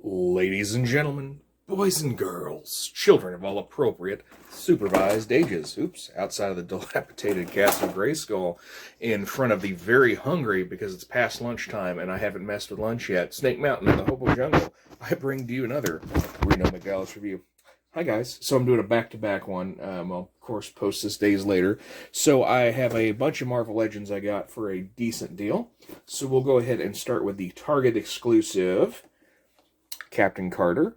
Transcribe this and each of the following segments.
Ladies and gentlemen, boys and girls, children of all appropriate, supervised ages. Oops, outside of the dilapidated Castle Grayskull, in front of the very hungry, because it's past lunchtime and I haven't messed with lunch yet, Snake Mountain in the Hobo Jungle, I bring to you another Reno McDallas review. Hi guys, so I'm doing a back-to-back one. I'll of course post this days later. So I have a bunch of Marvel Legends I got for a decent deal. So we'll go ahead and start with the Target exclusive Captain Carter.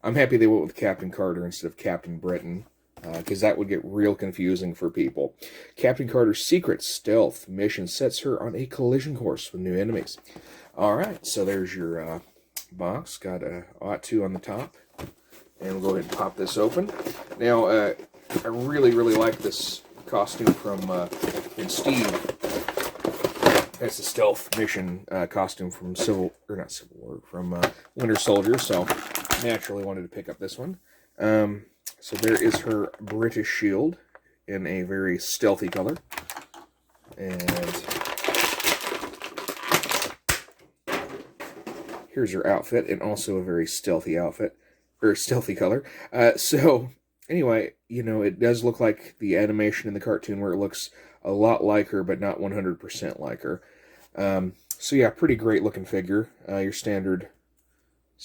I'm happy they went with Captain Carter instead of Captain Britain, because that would get real confusing for people. Captain Carter's secret stealth mission sets her on a collision course with new enemies. Alright, so there's your box. Got a '02 on the top. And we'll go ahead and pop this open. Now, I really like this costume from Steve. That's the stealth mission costume from from Winter Soldier. So, naturally wanted to pick up this one. So there is her British shield in a very stealthy color. And here's her outfit, and also a very stealthy outfit. Or stealthy color. So, anyway, you know, it does look like the animation in the cartoon where it looks a lot like her, but not 100% like her. So yeah, pretty great looking figure. Your standard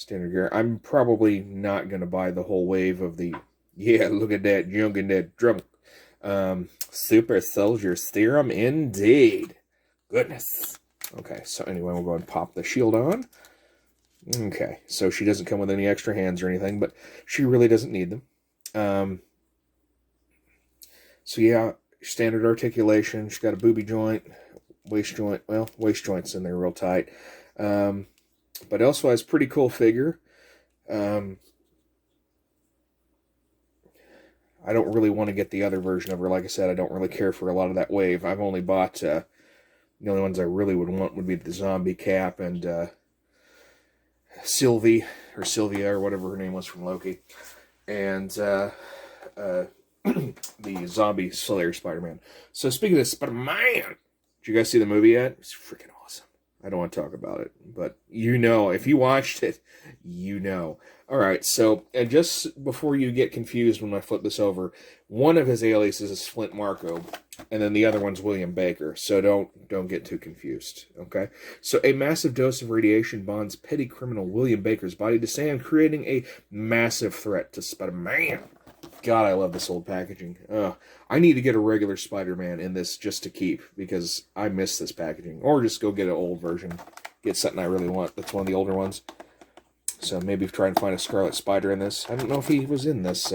gear. I'm probably not going to buy the whole wave of the, yeah, look at that junk in that drum. Super Soldier Serum indeed. Goodness. Okay, so anyway, we'll go ahead and pop the shield on. Okay, so she doesn't come with any extra hands or anything, but she really doesn't need them. So yeah, standard articulation. She's got a booby joint, waist joint. Well, waist joint's in there real tight. But elsewise, pretty cool figure. I don't really want to get the other version of her. Like I said, I don't really care for a lot of that wave. I've only bought, the only ones I really would want would be the zombie Cap and, Sylvie, or Sylvia, or whatever her name was from Loki, and the zombie Slayer Spider-Man. So speaking of Spider-Man, did you guys see the movie yet? It's freaking awesome. I don't want to talk about it, but you know, if you watched it, you know. Alright, so and just before you get confused when I flip this over, one of his aliases is Flint Marko, and then the other one's William Baker, so don't get too confused, okay? So a massive dose of radiation bonds petty criminal William Baker's body to sand, creating a massive threat to Spider-Man. God, I love this old packaging. I need to get a regular Spider-Man in this just to keep, because I miss this packaging. Or just go get an old version. Get something I really want. That's one of the older ones. So maybe try and find a Scarlet Spider in this. I don't know if he was in this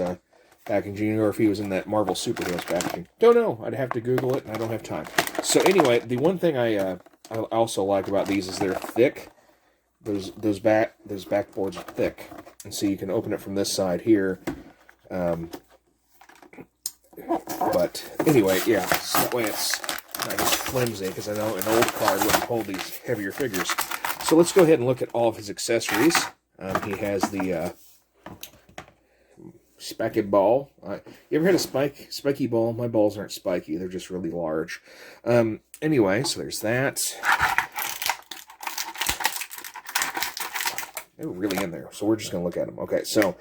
packaging or if he was in that Marvel Superheroes packaging. Don't know. I'd have to Google it, and I don't have time. So anyway, the one thing I also like about these is they're thick. Those backboards are thick, and so you can open it from this side here. But anyway, yeah, so that way it's not just flimsy, because I know an old card wouldn't hold these heavier figures. So let's go ahead and look at all of his accessories. He has the spiky ball. You ever had a spiky ball? My balls aren't spiky, they're just really large. Anyway, so there's that. They're really in there, so we're just going to look at them. Okay, so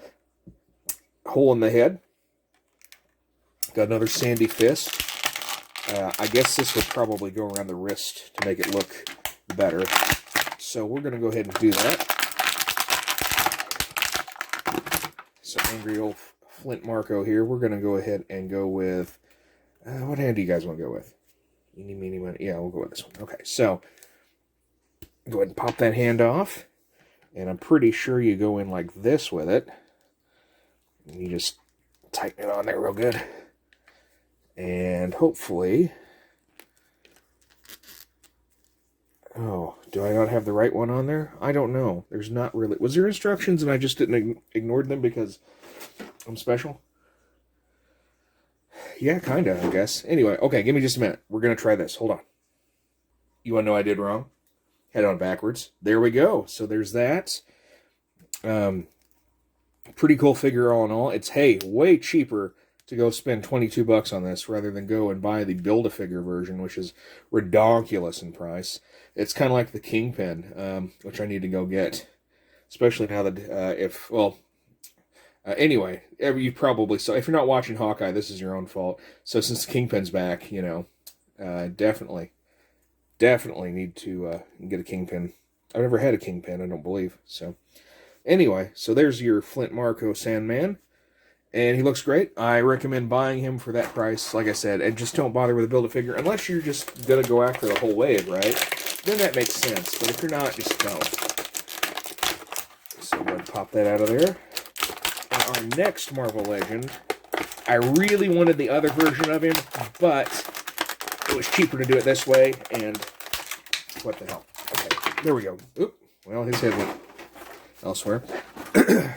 hole in the head. Got another sandy fist. I guess this would probably go around the wrist to make it look better. So we're going to go ahead and do that. So angry old Flint Marko here. We're going to go ahead and go with... what hand do you guys want to go with? Eeny, meeny, miny. Yeah, we'll go with this one. Okay, so go ahead and pop that hand off. And I'm pretty sure you go in like this with it. And you just tighten it on there real good. And hopefully... Oh, do I not have the right one on there? I don't know. There's not really... Was there instructions and I just didn't ignore them because I'm special? Yeah, kind of, I guess. Anyway, okay, give me just a minute. We're going to try this. Hold on. You want to know I did wrong? Head on backwards. There we go. So there's that. Pretty cool figure all in all. It's, hey, way cheaper to go spend $22 on this rather than go and buy the Build-A-Figure version, which is redonkulous in price. It's kind of like the Kingpin, which I need to go get. especially now that anyway, you probably saw. If you're not watching Hawkeye, this is your own fault. So since Kingpin's back, definitely need to get a Kingpin. I've never had a Kingpin, I don't believe. So anyway, so there's your Flint Marco Sandman, and he looks great. I recommend buying him for that price. Like I said, and just don't bother with a Build-A-Figure unless you're just gonna go after the whole wave, right? Then that makes sense. But if you're not, just don't. So I'm gonna pop that out of there. Our next Marvel Legend, I really wanted the other version of him, but it was cheaper to do it this way, and what the hell. Okay, there we go. Oop, well, his head went elsewhere.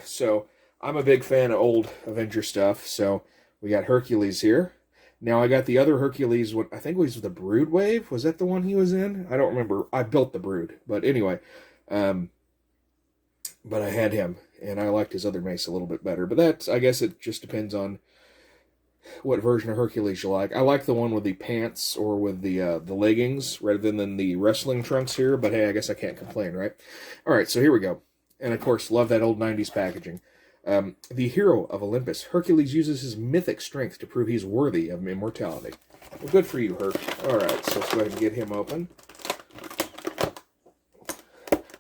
So, I'm a big fan of old Avenger stuff, so we got Hercules here. Now, I got the other Hercules, I think it was the Brood Wave. Was that the one he was in? I don't remember. I built the Brood, but anyway. But I had him, and I liked his other mace a little bit better. But I guess it just depends on what version of Hercules you like. I like the one with the pants or with the leggings rather than the wrestling trunks here. But hey, I guess I can't complain, right? All right, so here we go. And of course, love that old 90s packaging. The hero of Olympus, Hercules uses his mythic strength to prove he's worthy of immortality. Well, good for you, Herc. All right, so let's go ahead and get him open.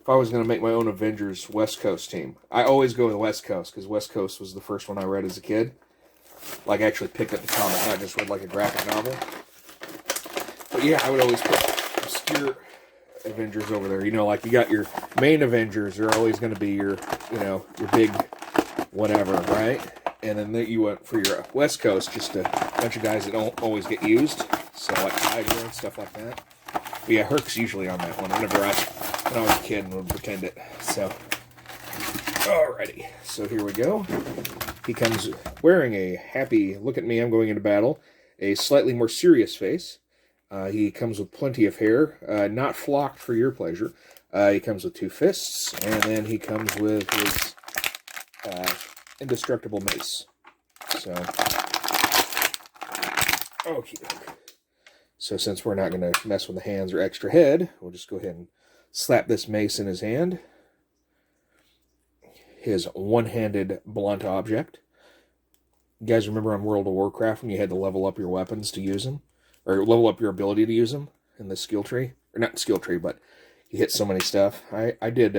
If I was going to make my own Avengers West Coast team, I always go with West Coast, because West Coast was the first one I read as a kid. Like, I actually picked up the comic, not just read like a graphic novel. But yeah, I would always put obscure Avengers over there. Like you got your main Avengers are always going to be your big whatever, right? And then you went for your West Coast, just a bunch of guys that don't always get used. So like Hydra and stuff like that. But yeah, Herc's usually on that one when I was a kid and would pretend it. So, alrighty. So here we go. He comes wearing a happy, look at me, I'm going into battle, a slightly more serious face. He comes with plenty of hair, not flocked for your pleasure. He comes with 2 fists, and then he comes with his indestructible mace. So, okay. So since we're not going to mess with the hands or extra head, we'll just go ahead and slap this mace in his hand. His one-handed blunt object. You guys remember on World of Warcraft when you had to level up your weapons to use them? Or level up your ability to use them in the skill tree? Or not skill tree, but you hit so many stuff. I did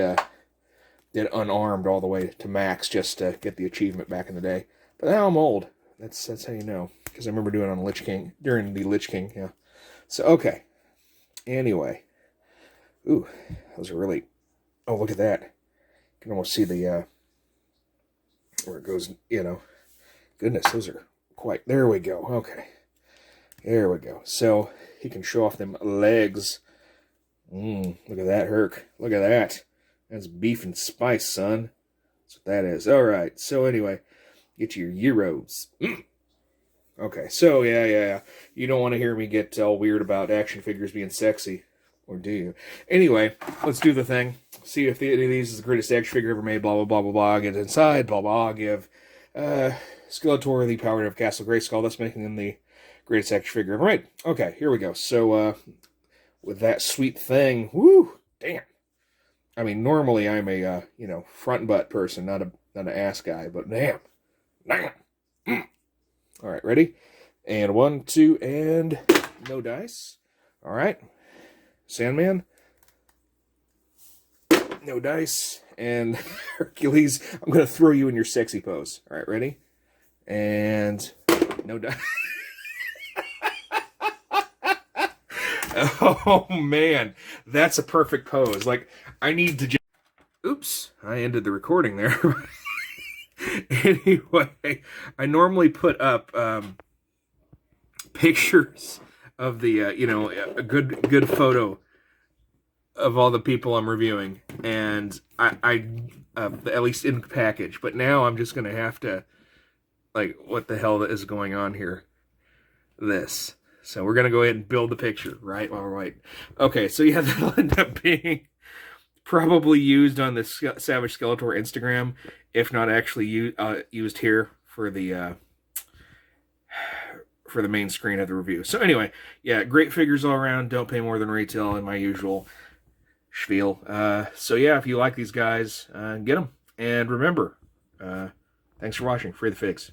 unarmed all the way to max just to get the achievement back in the day. But now I'm old. That's how you know. Because I remember doing it on Lich King, during the Lich King, yeah. So, okay. Anyway. Ooh, those are really... Oh, look at that. You can almost see the, where it goes, Goodness, those are quite... There we go, okay. There we go. So, he can show off them legs. Look at that, Herc. Look at that. That's beef and spice, son. That's what that is. Alright, so anyway, get your Euros. Okay, so yeah. You don't want to hear me get all weird about action figures being sexy. Or do you? Anyway, let's do the thing. See if any of these is the greatest action figure ever made, blah, blah, blah, blah, blah. Get inside, blah, blah. Give Skeletor the power of Castle Grayskull. That's making him the greatest action figure ever made. Okay, here we go. So, with that sweet thing, woo, damn. I mean, normally I'm a, front butt person, not an ass guy, but damn. All right, ready? And 1, 2, and no dice. All right. Sandman. No dice. And Hercules, I'm going to throw you in your sexy pose. All right, ready? And no dice. Oh, man. That's a perfect pose. Like, I need to just... Oops. I ended the recording there. Anyway, I normally put up pictures of the, a good photo of all the people I'm reviewing, and I at least in the package. But now I'm just gonna have to, like, what the hell is going on here? This. So we're gonna go ahead and build the picture, right? While we're waiting. Okay, so yeah, that'll end up being probably used on the Savage Skeletor Instagram, if not actually used here for the main screen of the review. So anyway, yeah, great figures all around. Don't pay more than retail in my usual spiel. So yeah, if you like these guys, get them. And remember, thanks for watching. Free the figs.